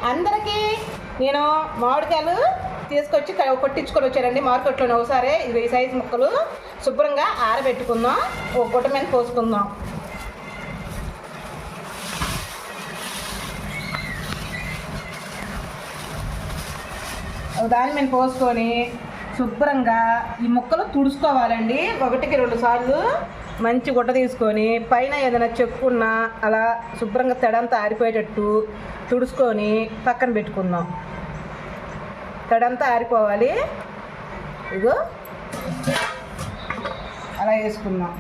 అందరికీ నేను మామిడికాయలు తీసుకొచ్చి కొట్టించుకొని వచ్చారండి మార్కెట్లోనే ఒకసారి. ఇది ఈ సైజు ముక్కలు శుభ్రంగా ఆరబెట్టుకుందాం. ఒక గుట్ట మీద పోసుకుందాం. దాని మీద పోసుకొని శుభ్రంగా ఈ ముక్కలు తుడుచుకోవాలండి. 1కి 2 సార్లు మంచి గుట్ట తీసుకొని పైన ఏదైనా చెక్కున్నా అలా శుభ్రంగా తడంతా ఆరిపోయేటట్టు తుడుచుకొని పక్కన పెట్టుకుందాం. తడంతా ఆరిపోవాలి. ఇగో అలా వేసుకుందాం.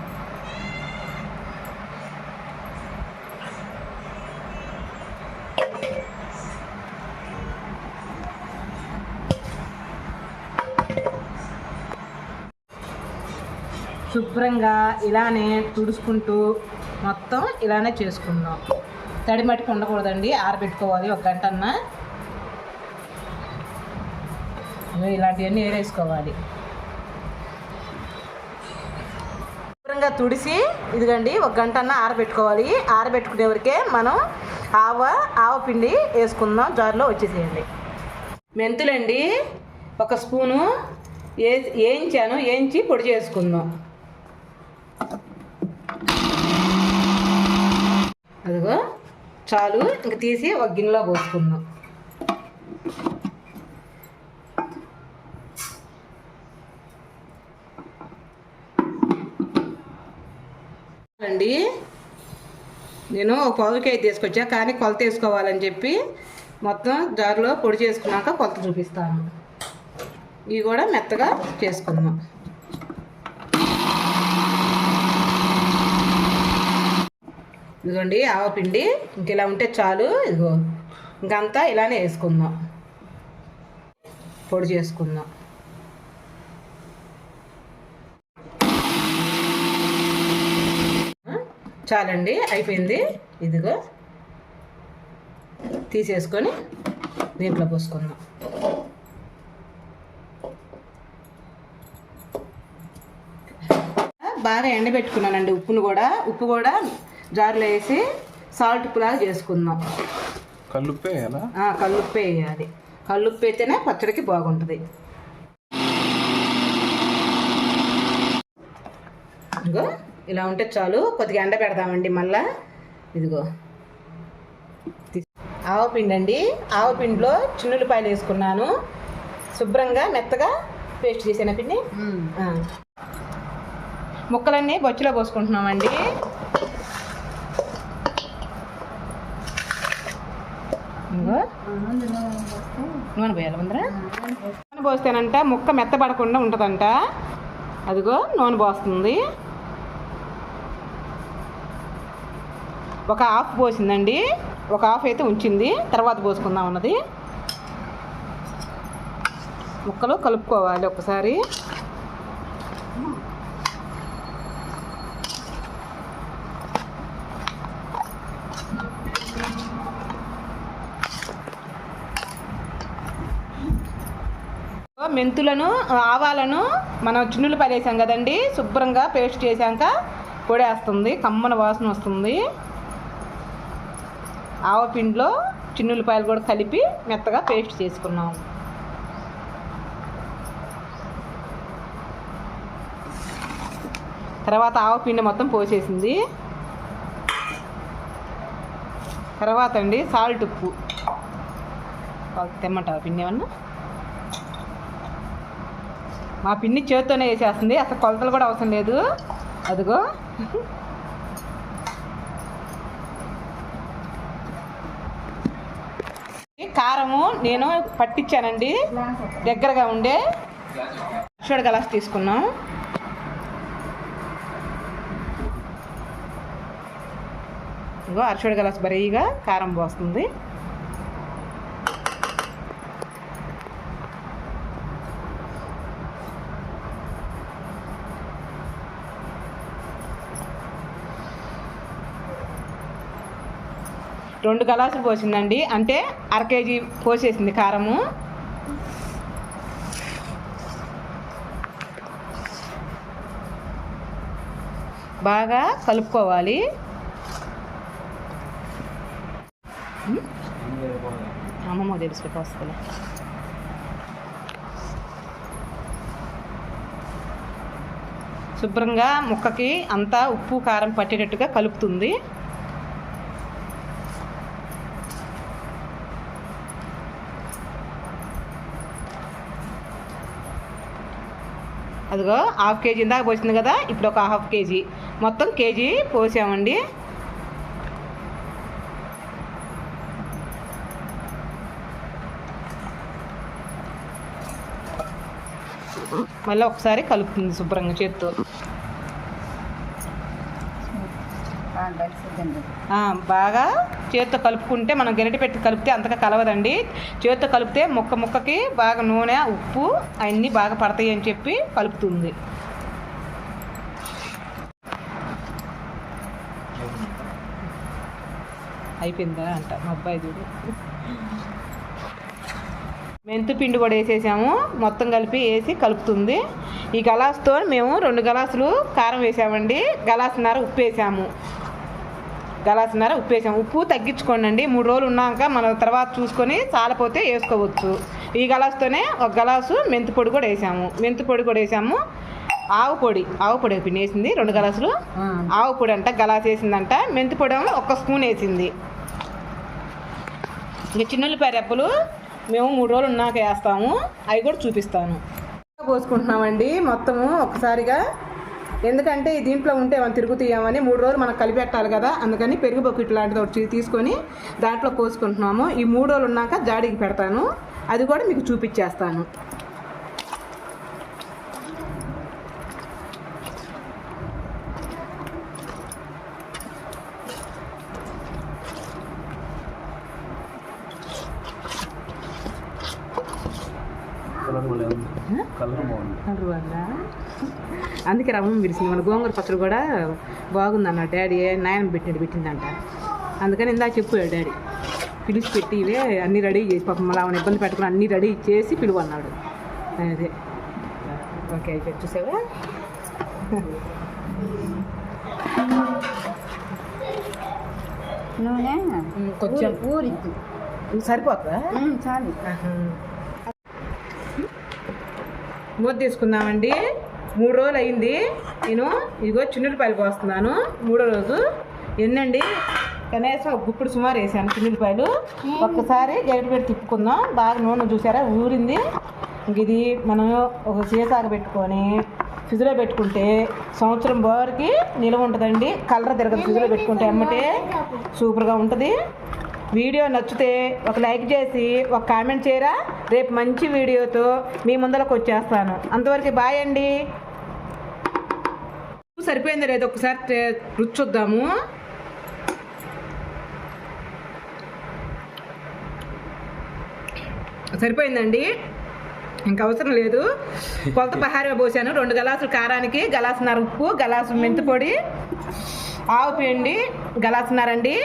శుభ్రంగా ఇలానే తుడుచుకుంటూ మొత్తం ఇలానే చేసుకుందాం. తడి మట్టుకు ఉండకూడదండి, ఆరబెట్టుకోవాలి 1 గంటన్నా. ఇలాంటివన్నీ ఏరేసుకోవాలి. శుభ్రంగా తుడిసి ఇదిగండి 1 గంటన్నా ఆరబెట్టుకోవాలి. ఆరబెట్టుకునే వరకే మనం ఆవ పిండి వేసుకుందాం. జార్లో వచ్చేసేయండి. మెంతులండి 1 స్పూను వేయించి పొడి చేసుకుందాం. అదిగో చాలు. ఇంక తీసి 1 గిన్నెలో పోసుకుందాం. అండి నేను 1 పావు కేజీ తీసుకొచ్చా, కానీ కొలత వేసుకోవాలని చెప్పి మొత్తం జారులో పొడి చేసుకున్నాక కొలత చూపిస్తాను. ఇవి కూడా మెత్తగా చేసుకుందాం. ఇదిగోండి ఆవపిండి ఇంక ఇలా ఉంటే చాలు. ఇదిగో ఇంకంతా ఇలానే వేసుకుందాం, పొడి చేసుకుందాం. చాలండి, అయిపోయింది. ఇదిగో తీసేసుకొని దీంట్లో పోసుకుందాం. బాగా ఎండబెట్టుకున్నానండి. ఉప్పు కూడా జార్లో వేసి సాల్ట్ ఉప్పులాగా చేసుకుందాం. కల్లుప్పే వేయాలా? కల్లుప్పే వేయాలి. కల్లుప్పు అయితేనే పచ్చడికి బాగుంటుంది. ఇదిగో ఇలా ఉంటే చాలు. కొద్దిగా ఎండ పెడదామండి మళ్ళా. ఇదిగో ఆవపిండి అండి. ఆవపిండిలో చిన్నులపాయలు వేసుకున్నాను. శుభ్రంగా మెత్తగా పేస్ట్ చేసిన పిండి. ముక్కలన్నీ బొచ్చులో పోసుకుంటున్నామండి. నూనె పోయాలి ముందర. నూనె పోస్తేనంట ముక్క మెత్తపడకుండా ఉంటుందంట. అదిగో నూనె పోస్తుంది. 1 హాఫ్ పోసిందండి. 1 హాఫ్ అయితే ఉంచింది, తర్వాత పోసుకుందాం అన్నది. ముక్కలు కలుపుకోవాలి ఒకసారి. మెంతులను ఆవాలను మనం చిన్నులపాయలు వేసాం కదండి, శుభ్రంగా పేస్ట్ చేసాక పొడేస్తుంది. కమ్మన వాసన వస్తుంది. ఆవపిండిలో చిన్నులపాయలు కూడా కలిపి మెత్తగా పేస్ట్ చేసుకున్నాం. తర్వాత ఆవపిండి మొత్తం పోసేసింది. తర్వాత అండి సాల్ట్ ఉప్పు తెమ్మంటావా పిండి ఏమన్నా? మా పిండి చేతితోనే వేసేస్తుంది, అసలు కొలతలు కూడా అవసరం లేదు. అదిగో కారము నేను పట్టించానండి, దగ్గరగా ఉండే అరషోడ గ్లాస్ తీసుకున్నాం. ఇగో అరషోడ గ్లాస్ బరీగా కారం పోస్తుంది. రెండు గ్లాసులు పోసిందండి, అంటే 1/2 కేజీ పోసేసింది కారము. బాగా కలుపుకోవాలి. అమ్మమ్మ తెలుసు వస్తుంది. శుభ్రంగా ముక్కకి అంతా ఉప్పు కారం పట్టేటట్టుగా కలుపుతుంది. అదిగో 1/2 కేజీ ఇందాక పోసింది కదా, ఇప్పుడు ఒక 1/2 కేజీ, మొత్తం కేజీ పోసామండి. మళ్ళీ ఒకసారి కలుపుతుంది శుభ్రంగా చేత్తో. బాగా చేత్తో కలుపుకుంటే, మనం గరిటె పెట్టి కలిపితే అంతగా కలవదండి. చేత్తో కలిపితే ముక్కకి బాగా నూనె ఉప్పు అవన్నీ బాగా పడతాయి అని చెప్పి కలుపుతుంది. అయిపోయిందా అంట మా అబ్బాయి చూడు. మెంతు పిండి కూడా వేసేసాము, మొత్తం కలిపి వేసి కలుపుతుంది. ఈ గలాసుతో మేము 2 గలాసులు కారం వేసామండి, గలాసున్నర ఉప్పు వేసాము. ఉప్పు తగ్గించుకోండి. 3 రోజులు ఉన్నాక మనం తర్వాత చూసుకొని చాలపోతే వేసుకోవచ్చు. ఈ గలాసుతోనే 1 గలాసు మెంతి పొడి కూడా వేసాము. ఆవు పొడి పిండి వేసింది 2 గలాసులు. ఆవు పొడి అంట గలాసు వేసిందంట. మెంతి పొడి 1 స్పూన్ వేసింది. ఇక చిన్నుల్లిపాయ రెప్పలు మేము 3 రోజులు ఉన్నాక వేస్తాము, అవి కూడా చూపిస్తాను. పోసుకుంటున్నామండి మొత్తము ఒకసారిగా, ఎందుకంటే దీంట్లో ఉంటే మనం తిరుగుతామని 3 రోజులు మనం కలిపెట్టాలి కదా, అందుకని పెరుగు బకెట్ లాంటిది ఒకటి తీసుకొని దాంట్లో పోసుకుంటున్నాము. ఈ 3 రోజులు ఉన్నాక జాడీకి పెడతాను, అది కూడా మీకు చూపించేస్తాను. కలర్ బాగుంది. అందుకే రవ్వ విరిసింది. మన గోంగూర పచ్చడి కూడా బాగుందన్న డాడీ, నాయన పెట్టిందంట. అందుకని ఇందాక చెప్పాడు డాడీ, పిలిచి పెట్టి ఇవే అన్నీ రెడీ చేసి, పాపం మళ్ళీ ఆమెను ఇబ్బంది పెట్టుకుని అన్నీ రెడీ చేసి పిలువన్నాడు. అదే ఓకే అయిపోయి చూసావా. నూనె కొంచెం ఊరిద్దు, సరిపోతుందా? చాలు. మూత తీసుకుందామండి. 3 రోజులు అయింది. నేను ఇదిగో చిన్నులపాయలు పోస్తున్నాను. 3వ రోజు ఎన్నండి, కనీసం 1 గుప్పుడు సుమారు వేసాను చిన్నులపాయలు. ఒక్కసారి గరిటె పెట్టి తిప్పుకుందాం. బాగా నూనె చూసారా ఊరింది. ఇంక ఇది మనం ఒక సీసాగా పెట్టుకొని ఫ్రిడ్జ్లో పెట్టుకుంటే సంవత్సరం వరకు నిల్వ ఉంటుందండి. కలర్ తిరగదు ఫ్రిడ్జ్లో పెట్టుకుంటే, అమ్మటే సూపర్గా ఉంటుంది. వీడియో నచ్చితే ఒక లైక్ చేసి ఒక కామెంట్ చేయరా. రేపు మంచి వీడియోతో మీ ముందరకు వచ్చేస్తాను. అంతవరకు బాయ్ అండి. సరిపోయిందో లేదో ఒకసారి రుచి చూద్దాము. సరిపోయిందండి, ఇంకా అవసరం లేదు. కొలత పహారగా పోసాను. 2 గలాసులు కారానికి, గలాసున్నర ఉప్పు, గలాసు మెంతి పొడి, ఆవు పిండి గలాసున్నర అండి,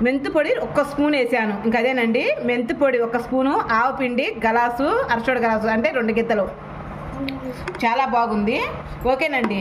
మెంతి పొడి 1 స్పూన్ వేసాను. ఇంకా అదేనండి, మెంతి పొడి 1 స్పూను, ఆవు పిండి గలాసు, అరచోడు గలాసు అంటే 2 గిద్దలు. చాలా బాగుంది. ఓకేనండి.